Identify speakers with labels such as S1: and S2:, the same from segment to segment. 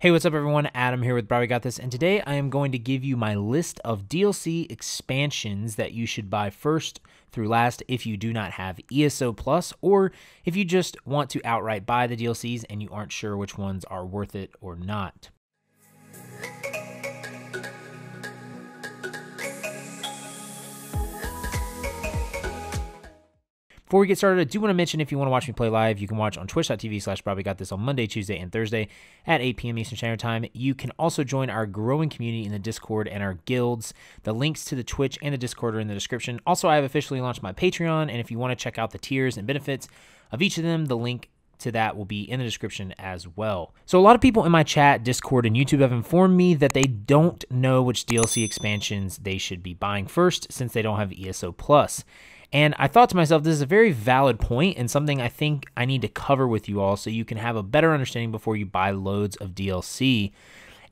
S1: Hey, what's up everyone? Adam here with brahwegotthis, and today I am going to give you my list of DLC expansions that you should buy first through last if you do not have ESO Plus, or if you just want to outright buy the DLCs and you aren't sure which ones are worth it or not. Before we get started, I do want to mention if you want to watch me play live, you can watch on twitch.tv/brahwegotthis on Monday, Tuesday, and Thursday at 8 p.m. Eastern Standard Time. You can also join our growing community in the Discord and our guilds. The links to the Twitch and the Discord are in the description. Also, I have officially launched my Patreon, and if you want to check out the tiers and benefits of each of them, the link to that will be in the description as well. So a lot of people in my chat, Discord, and YouTube have informed me that they don't know which DLC expansions they should be buying first since they don't have ESO Plus. And I thought to myself, this is a very valid point and something I think I need to cover with you all so you can have a better understanding before you buy loads of DLC.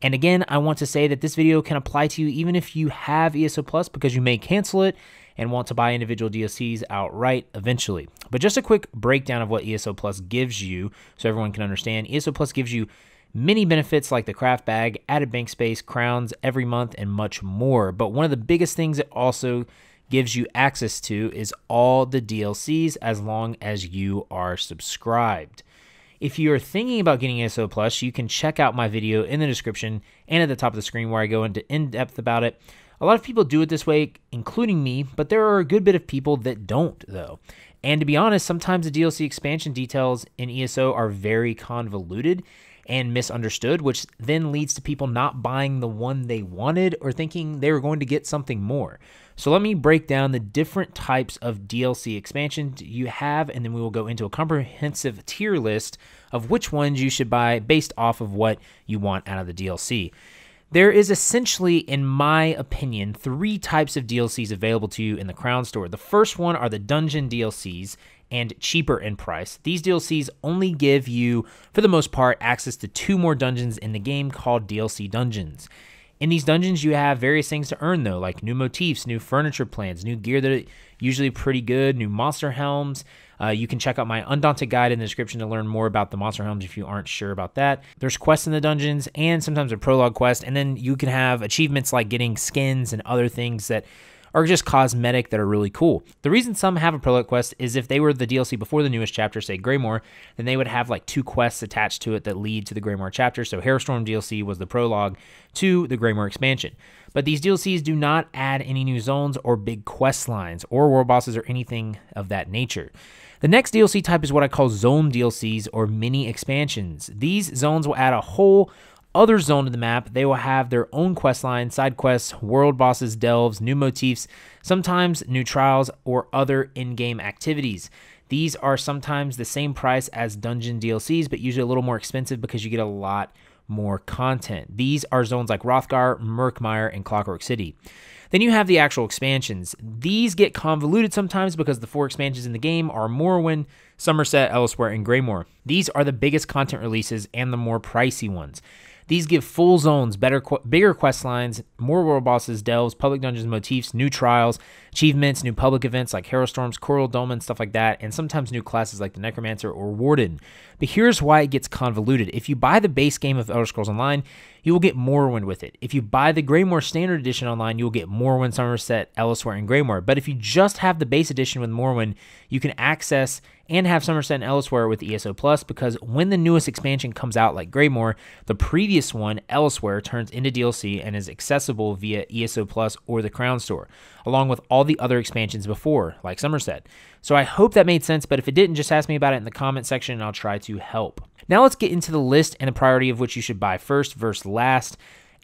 S1: And again, I want to say that this video can apply to you even if you have ESO Plus, because you may cancel it and want to buy individual DLCs outright eventually. But just a quick breakdown of what ESO Plus gives you so everyone can understand. ESO Plus gives you many benefits like the craft bag, added bank space, crowns every month, and much more. But one of the biggest things it also gives you access to is all the DLCs as long as you are subscribed. If you're thinking about getting ESO Plus, you can check out my video in the description and at the top of the screen where I go into in-depth about it. A lot of people do it this way, including me, but there are a good bit of people that don't, though. And to be honest, sometimes the DLC expansion details in ESO are very convoluted and misunderstood, which then leads to people not buying the one they wanted or thinking they were going to get something more. So let me break down the different types of DLC expansions you have, and then we will go into a comprehensive tier list of which ones you should buy based off of what you want out of the DLC. There is essentially, in my opinion, 3 types of DLCs available to you in the Crown Store. The first one are the Dungeon DLCs, and cheaper in price. These DLCs only give you, for the most part, access to 2 more dungeons in the game called DLC Dungeons. In these dungeons, you have various things to earn, though, like new motifs, new furniture plans, new gear that are usually pretty good, new monster helms. You can check out my Undaunted guide in the description to learn more about the monster helms if you aren't sure about that. There's quests in the dungeons and sometimes a prologue quest, and then you can have achievements like getting skins and other things that are just cosmetic that are really cool. The reason some have a prologue quest is if they were the DLC before the newest chapter, say Greymoor, then they would have like 2 quests attached to it that lead to the Greymoor chapter. So Hailstorm DLC was the prologue to the Greymoor expansion. But these DLCs do not add any new zones or big quest lines or world bosses or anything of that nature. The next DLC type is what I call zone DLCs or mini expansions. These zones will add a whole other zone to the map. They will have their own quest line, side quests, world bosses, delves, new motifs, sometimes new trials, or other in-game activities. These are sometimes the same price as dungeon DLCs, but usually a little more expensive because you get a lot more content. These are zones like Rothgar, Murkmire, and Clockwork City. Then you have the actual expansions. These get convoluted sometimes because the 4 expansions in the game are Morrowind, Somerset, Elsewhere, and Greymoor. These are the biggest content releases and the more pricey ones. These give full zones, bigger quest lines, more world bosses, delves, public dungeons, motifs, new trials, achievements, new public events like Hailstorms, Coral Dolmen, stuff like that, and sometimes new classes like the Necromancer or Warden. But here's why it gets convoluted. If you buy the base game of Elder Scrolls Online, you will get Morrowind with it. If you buy the Greymoor Standard Edition online, you will get Morrowind, Somerset, Elsewhere, and Greymoor. But if you just have the base edition with Morrowind, you can access and have Somerset and Elsewhere with ESO Plus, because when the newest expansion comes out like Greymoor, the previous one, Elsewhere, turns into DLC and is accessible via ESO Plus or the Crown Store, along with all the other expansions before, like Somerset. So I hope that made sense, but if it didn't, just ask me about it in the comment section and I'll try to help. Now let's get into the list and the priority of which you should buy first versus last.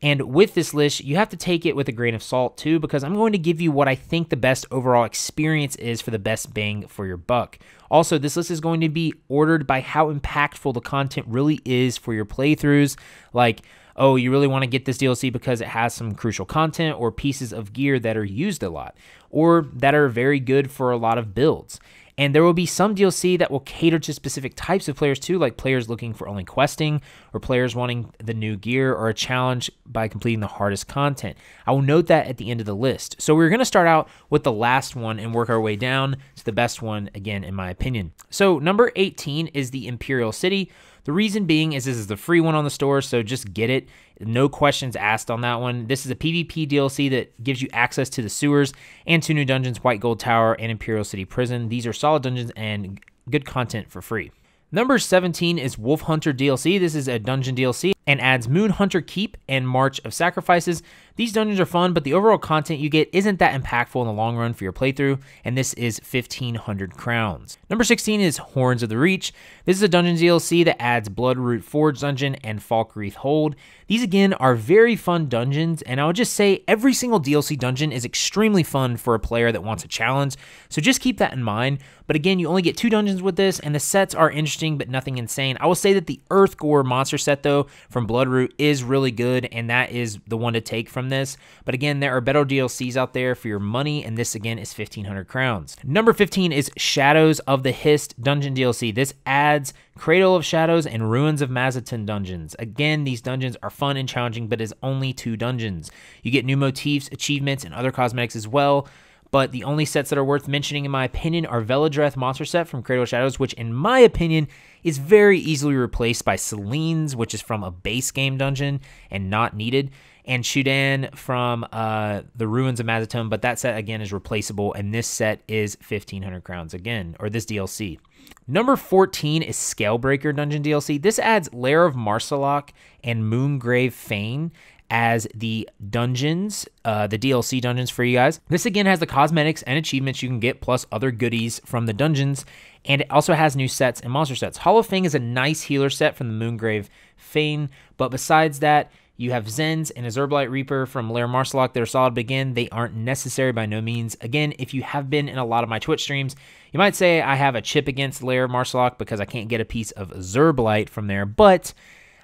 S1: And with this list, you have to take it with a grain of salt too, because I'm going to give you what I think the best overall experience is for the best bang for your buck. Also, this list is going to be ordered by how impactful the content really is for your playthroughs. Like, oh, you really want to get this DLC because it has some crucial content or pieces of gear that are used a lot, or that are very good for a lot of builds. And there will be some DLC that will cater to specific types of players too, like players looking for only questing, or players wanting the new gear, or a challenge by completing the hardest content. I will note that at the end of the list. So we're going to start out with the last one and work our way down to the best one, again, in my opinion. So number 18 is the Imperial City. The reason being is this is the free one on the store, so just get it. No questions asked on that one. This is a PvP DLC that gives you access to the sewers and 2 new dungeons, White Gold Tower and Imperial City Prison. These are solid dungeons and good content for free. Number 17 is Wolf Hunter DLC. This is a dungeon DLC and adds Moon Hunter Keep and March of Sacrifices. These dungeons are fun, but the overall content you get isn't that impactful in the long run for your playthrough, and this is 1,500 crowns. Number 16 is Horns of the Reach. This is a dungeon DLC that adds Bloodroot Forge Dungeon and Falkreath Hold. These again are very fun dungeons, and I would just say every single DLC dungeon is extremely fun for a player that wants a challenge, so just keep that in mind. But again, you only get 2 dungeons with this, and the sets are interesting, but nothing insane. I will say that the Earthgore monster set, though, from Bloodroot is really good, and that is the one to take from this. But again, there are better DLCs out there for your money, and this again is 1,500 crowns. Number 15 is Shadows of the Hist dungeon DLC. This adds Cradle of Shadows and Ruins of Mazatun dungeons. Again, these dungeons are fun and challenging, but is only 2 dungeons. You get new motifs, achievements, and other cosmetics as well. But the only sets that are worth mentioning, in my opinion, are Veladreth monster set from Cradle of Shadows, which in my opinion is very easily replaced by Celine's, which is from a base game dungeon and not needed, and Shudan from the Ruins of Mazatun, but that set again is replaceable, and this set is 1,500 crowns again, or this DLC. Number 14 is Scalebreaker dungeon DLC. This adds Lair of Marsalok and Moongrave Fane as the dungeons, the DLC dungeons for you guys. This again has the cosmetics and achievements you can get, plus other goodies from the dungeons, and it also has new sets and monster sets. Hollow Fang is a nice healer set from the Moongrave Fane, but besides that, you have Zens and a Zerblight Reaper from Lair Marsalok that are solid, but again, they aren't necessary by no means. Again, if you have been in a lot of my Twitch streams, you might say I have a chip against Lair Marsalok because I can't get a piece of Zerblight from there, but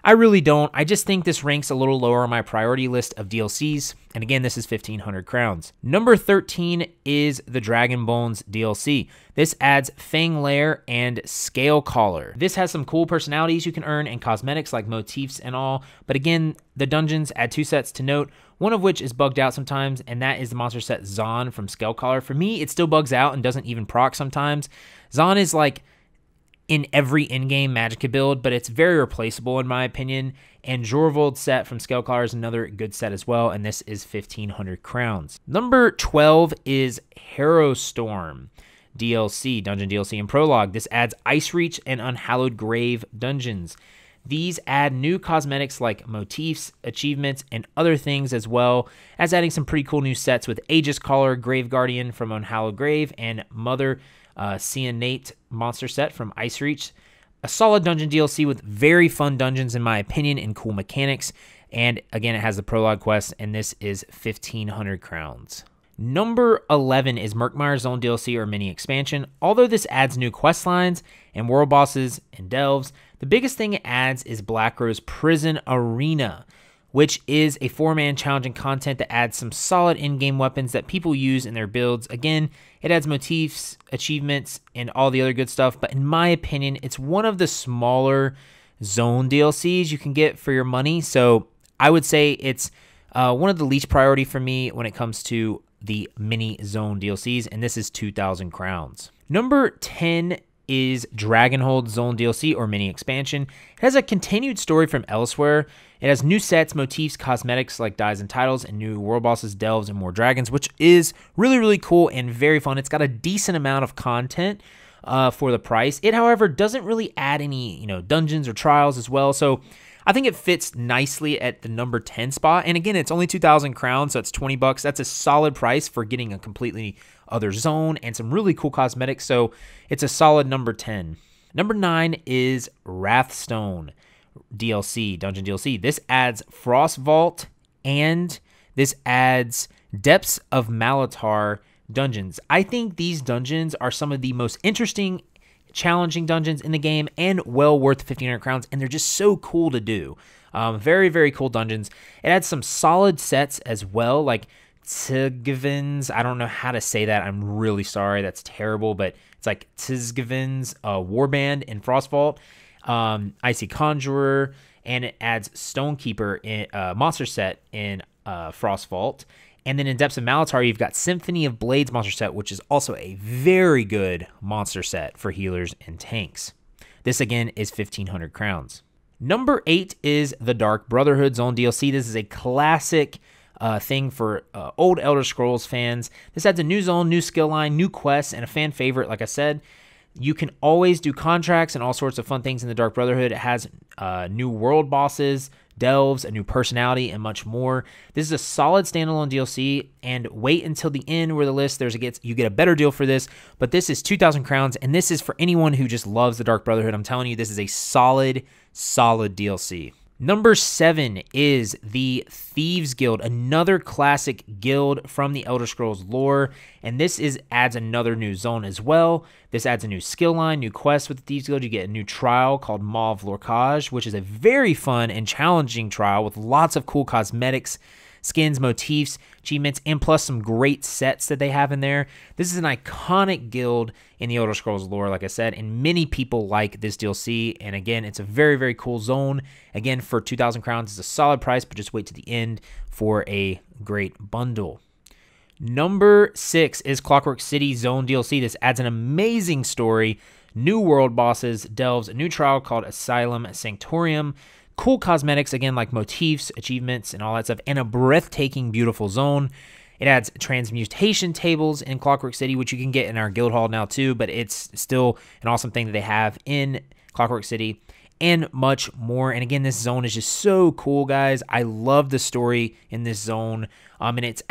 S1: I really don't. I just think this ranks a little lower on my priority list of DLCs. And again, this is 1,500 crowns. Number 13 is the Dragon Bones DLC. This adds Fang Lair and Scale Collar. This has some cool personalities you can earn and cosmetics like motifs and all. But again, the dungeons add 2 sets to note, one of which is bugged out sometimes, and that is the monster set Zon from Scale Collar. For me, it still bugs out and doesn't even proc sometimes. Zon is like in every in-game Magicka build, but it's very replaceable in my opinion. And Jorvold set from Scale Collar is another good set as well, and this is 1,500 crowns. Number 12 is Harrowstorm DLC, Dungeon DLC and Prologue. This adds Ice Reach and Unhallowed Grave dungeons. These add new cosmetics like motifs, achievements, and other things, as well as adding some pretty cool new sets with Aegis Caller, Grave Guardian from Unhallowed Grave, and Mother Cianate monster set from Ice Reach. A solid dungeon DLC with very fun dungeons in my opinion and cool mechanics. And again, it has the prologue quest, and this is 1,500 crowns. Number 11 is Murkmire Zone DLC or mini expansion. Although this adds new quest lines and world bosses and delves, the biggest thing it adds is Black Rose Prison Arena, which is a 4-man challenging content that adds some solid in-game weapons that people use in their builds. Again, it adds motifs, achievements, and all the other good stuff, but in my opinion, it's one of the smaller zone DLCs you can get for your money, so I would say it's one of the least priority for me when it comes to the mini zone DLCs, and this is 2,000 crowns. Number 10 is Dragonhold Zone DLC or mini expansion. It has a continued story from elsewhere. It has new sets, motifs, cosmetics like dyes and titles, and new world bosses, delves, and more dragons, which is really, really cool and very fun. It's got a decent amount of content for the price. It, however, doesn't really add any, dungeons or trials as well. So I think it fits nicely at the number 10 spot. And again, it's only 2,000 crowns, so it's 20 bucks. That's a solid price for getting a completely other zone and some really cool cosmetics. So it's a solid number 10. Number 9 is Wrathstone DLC, Dungeon DLC. This adds Frost Vault and this adds Depths of Malatar dungeons. I think these dungeons are some of the most interesting, challenging dungeons in the game and well worth 1,500 crowns, and they're just so cool to do. Very, very cool dungeons. It adds some solid sets as well, like Tzgvins. I don't know how to say that. I'm really sorry. That's terrible, but it's like Tzgvins, Warband in Frostvault, Icy Conjurer, and it adds Stonekeeper in monster set in Frostvault. And then in Depths of Malatar, you've got Symphony of Blades monster set, which is also a very good monster set for healers and tanks. This again is 1,500 crowns. Number 8 is the Dark Brotherhood Zone DLC. This is a classic thing for old Elder Scrolls fans. This adds a new zone, new skill line, new quests, and a fan favorite, like I said. You can always do contracts and all sorts of fun things in the Dark Brotherhood. It has new world bosses, delves, a new personality, and much more. This is a solid standalone DLC, and wait until the end where the list you get a better deal for this, but this is 2,000 crowns, and this is for anyone who just loves the Dark Brotherhood. I'm telling you, this is a solid DLC. Number 7 is the Thieves Guild, another classic guild from the Elder Scrolls lore, and this adds another new zone as well. This adds a new skill line, new quests with the Thieves Guild. You get a new trial called Mauve Lorcage, which is a very fun and challenging trial with lots of cool cosmetics, skins, motifs, achievements, and plus some great sets that they have in there. This is an iconic guild in the Elder Scrolls lore, like I said, and many people like this DLC. And again, it's a very, very cool zone. Again, for 2,000 crowns, it's a solid price, but just wait to the end for a great bundle. Number 6 is Clockwork City Zone DLC. This adds an amazing story, new world bosses, delves, a new trial called Asylum Sanctorium, cool cosmetics, again, like motifs, achievements, and all that stuff, and a breathtaking, beautiful zone. It adds transmutation tables in Clockwork City, which you can get in our guild hall now too, but it's still an awesome thing that they have in Clockwork City, and much more. And again, this zone is just so cool, guys. I love the story in this zone, and it's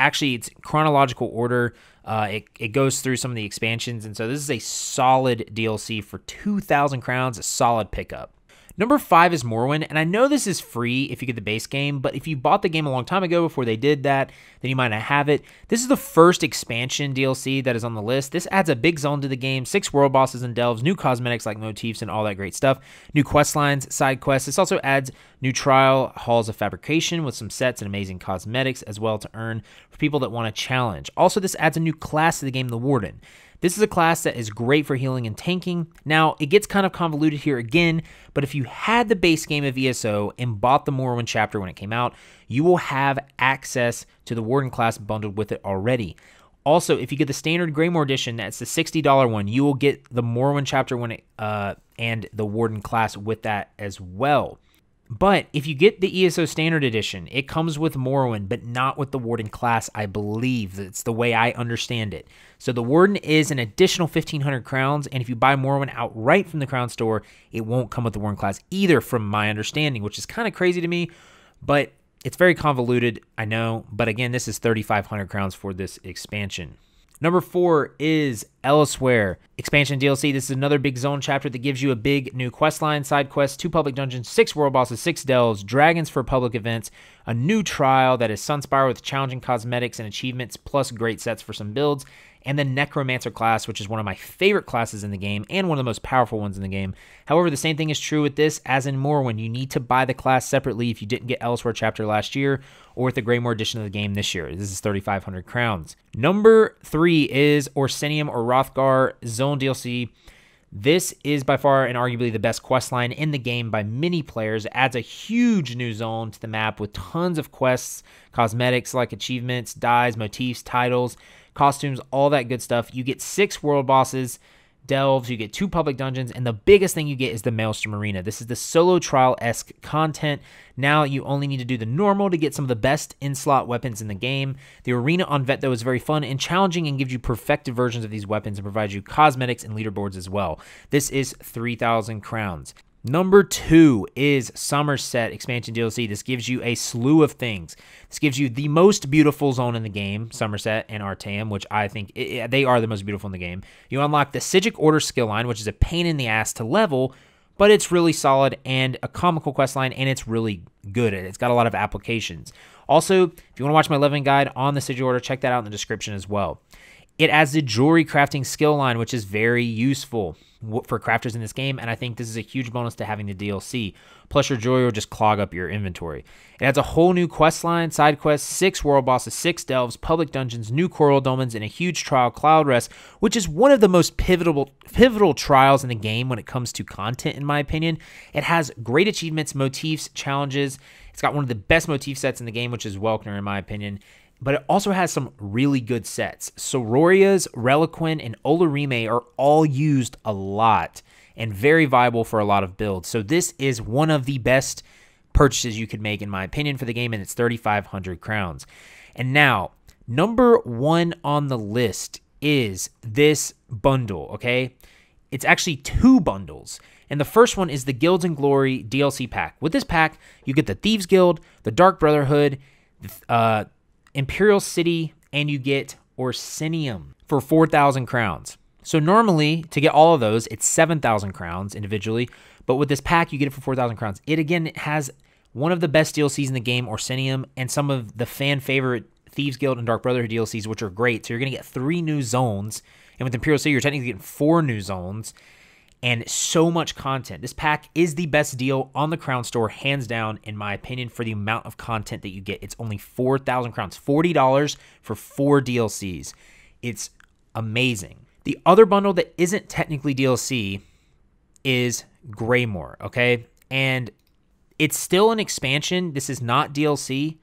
S1: chronological order. It goes through some of the expansions, and so this is a solid DLC for 2,000 crowns, a solid pickup. Number 5 is Morrowind, and I know this is free if you get the base game, but if you bought the game a long time ago before they did that, then you might not have it. This is the first expansion DLC that is on the list. This adds a big zone to the game, 6 world bosses and delves, new cosmetics like motifs and all that great stuff, new quest lines, side quests. This also adds new trial, halls of fabrication with some sets and amazing cosmetics as well to earn for people that want a challenge. Also, this adds a new class to the game, the Warden. This is a class that is great for healing and tanking. Now, it gets kind of convoluted here again, but if you had the base game of ESO and bought the Morrowind chapter when it came out, you will have access to the Warden class bundled with it already. Also, if you get the standard Greymoor edition, that's the $60 one, you will get the Morrowind chapter and the Warden class with that as well. But if you get the ESO Standard Edition, it comes with Morrowind, but not with the Warden class, I believe. That's the way I understand it. So the Warden is an additional 1,500 crowns, and if you buy Morrowind outright from the Crown Store, it won't come with the Warden class either, from my understanding, which is kind of crazy to me, but it's very convoluted, I know. But again, this is 3,500 crowns for this expansion. Number 4 is Elsewhere Expansion DLC. This is another big zone chapter that gives you a big new quest line, side quests, 2 public dungeons, 6 world bosses, 6 delves, dragons for public events, a new trial that is Sunspire with challenging cosmetics and achievements, plus great sets for some builds, and the Necromancer class, which is one of my favorite classes in the game and one of the most powerful ones in the game. However, the same thing is true with this as in Morrowind. You need to buy the class separately if you didn't get Elsewhere chapter last year or with the Greymoor edition of the game this year. This is 3,500 crowns. Number 3 is Orsinium or Rothgar Zone DLC. This is by far and arguably the best quest line in the game by many players. It adds a huge new zone to the map with tons of quests, cosmetics like achievements, dyes, motifs, titles, costumes, all that good stuff. You get 6 world bosses, delves, you get 2 public dungeons, and the biggest thing you get is the Maelstrom Arena. This is the solo trial-esque content. Now you only need to do the normal to get some of the best in-slot weapons in the game. The arena on Vet, though, is very fun and challenging and gives you perfected versions of these weapons and provides you cosmetics and leaderboards as well. This is 3,000 crowns. Number 2 is Somerset Expansion DLC. This gives you a slew of things. This gives you the most beautiful zone in the game, Somerset and Artaeum, which I think they are the most beautiful in the game. You unlock the Sigic Order skill line, which is a pain in the ass to level, but it's really solid, and a comical quest line, and it's really good. It's got a lot of applications. Also, if you want to watch my leveling guide on the Sigic Order, check that out in the description as well. It adds the jewelry crafting skill line, which is very useful for crafters in this game, and I think this is a huge bonus to having the DLC. Plus, your jewelry will just clog up your inventory. It adds a whole new quest line, side quests, 6 world bosses, 6 delves, public dungeons, new coral domains, and a huge trial, Cloud Rest, which is one of the most pivotal trials in the game when it comes to content, in my opinion. It has great achievements, motifs, challenges. It's got one of the best motif sets in the game, which is Welkner, in my opinion. But it also has some really good sets. Sororia's, Reliquin, and Olorime are all used a lot and very viable for a lot of builds. So this is one of the best purchases you could make, in my opinion, for the game, and it's 3,500 crowns. And now, number one on the list is this bundle, okay? It's actually two bundles. And the first one is the Guilds and Glory DLC pack. With this pack, you get the Thieves Guild, the Dark Brotherhood, Imperial City, and you get Orsinium for 4,000 crowns. So normally, to get all of those, it's 7,000 crowns individually. But with this pack, you get it for 4,000 crowns. It, again, has one of the best DLCs in the game, Orsinium, and some of the fan-favorite Thieves Guild and Dark Brotherhood DLCs, which are great. So you're going to get 3 new zones. And with Imperial City, you're technically getting 4 new zones and so much content. This pack is the best deal on the Crown Store, hands down, in my opinion, for the amount of content that you get. It's only 4,000 crowns, $40 for 4 DLCs. It's amazing. The other bundle that isn't technically DLC is Greymoor, okay? And it's still an expansion. This is not DLC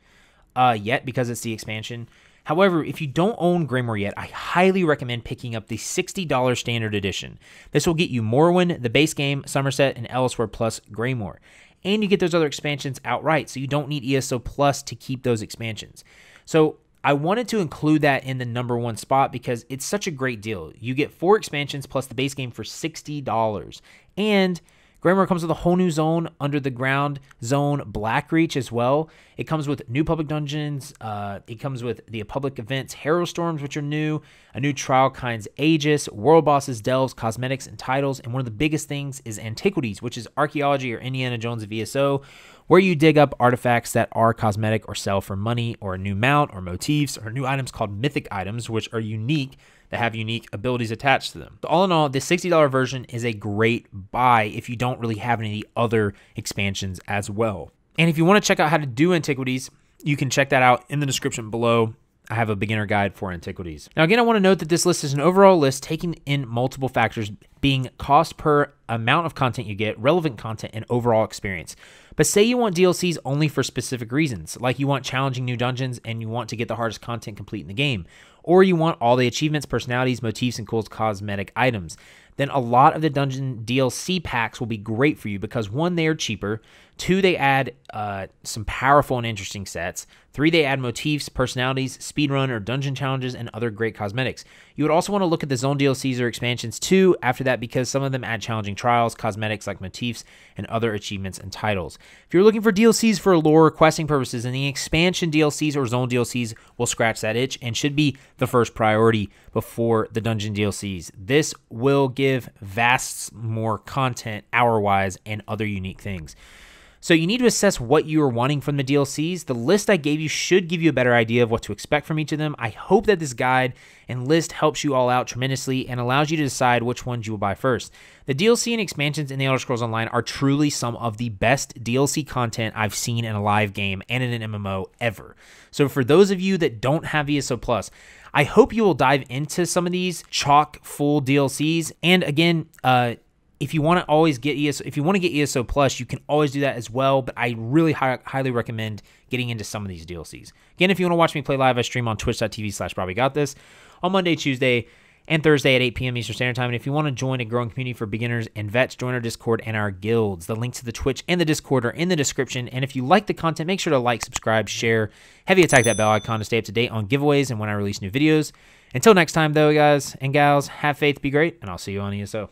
S1: yet because it's the expansion. However, if you don't own Greymoor yet, I highly recommend picking up the $60 standard edition. This will get you Morrowind, the base game, Somerset, and Elsewhere plus Greymoor. And you get those other expansions outright, so you don't need ESO Plus to keep those expansions. So I wanted to include that in the number one spot because it's such a great deal. You get 4 expansions plus the base game for $60. And Greymoor comes with a whole new zone, Under the Ground Zone, Blackreach as well. It comes with new public dungeons. It comes with the public events, Harrow Storms, which are new, a new Trial Kinds Aegis, World Bosses, Delves, Cosmetics, and Titles. And one of the biggest things is Antiquities, which is archaeology or Indiana Jones of ESO, where you dig up artifacts that are cosmetic or sell for money, or a new mount, or motifs, or new items called mythic items, which are unique, that have unique abilities attached to them. So all in all, this $60 version is a great buy if you don't really have any of the other expansions as well. And if you want to check out how to do Antiquities, you can check that out in the description below. I have a beginner guide for Antiquities. Now, again, I want to note that this list is an overall list taking in multiple factors, being cost per amount of content you get, relevant content, and overall experience. But say you want DLCs only for specific reasons, like you want challenging new dungeons and you want to get the hardest content complete in the game, or you want all the achievements, personalities, motifs, and cool cosmetic items, then a lot of the dungeon DLC packs will be great for you because 1, they are cheaper, 2, they add some powerful and interesting sets, 3, they add motifs, personalities, speedrun or dungeon challenges, and other great cosmetics. You would also want to look at the zone DLCs or expansions too after that because some of them add challenging trials, cosmetics like motifs, and other achievements and titles. If you're looking for DLCs for lore or questing purposes, then the expansion DLCs or zone DLCs will scratch that itch and should be the first priority before the dungeon DLCs. This will give vast more content hour-wise and other unique things. So you need to assess what you are wanting from the DLCs. The list I gave you should give you a better idea of what to expect from each of them. I hope that this guide and list helps you all out tremendously and allows you to decide which ones you will buy first. The DLC and expansions in The Elder Scrolls Online are truly some of the best DLC content I've seen in a live game and in an MMO ever. So for those of you that don't have ESO Plus, I hope you will dive into some of these chock full DLCs. And again, if you want to always get ESO, if you want to get ESO Plus, you can always do that as well. But I really highly recommend getting into some of these DLCs. Again, if you want to watch me play live, I stream on twitch.tv/brahwegotthis on Monday, Tuesday, and Thursday at 8 p.m. Eastern Standard Time. And if you want to join a growing community for beginners and vets, join our Discord and our guilds. The links to the Twitch and the Discord are in the description. And if you like the content, make sure to like, subscribe, share, heavy attack that bell icon to stay up to date on giveaways and when I release new videos. Until next time, though, guys and gals, have faith, be great, and I'll see you on ESO.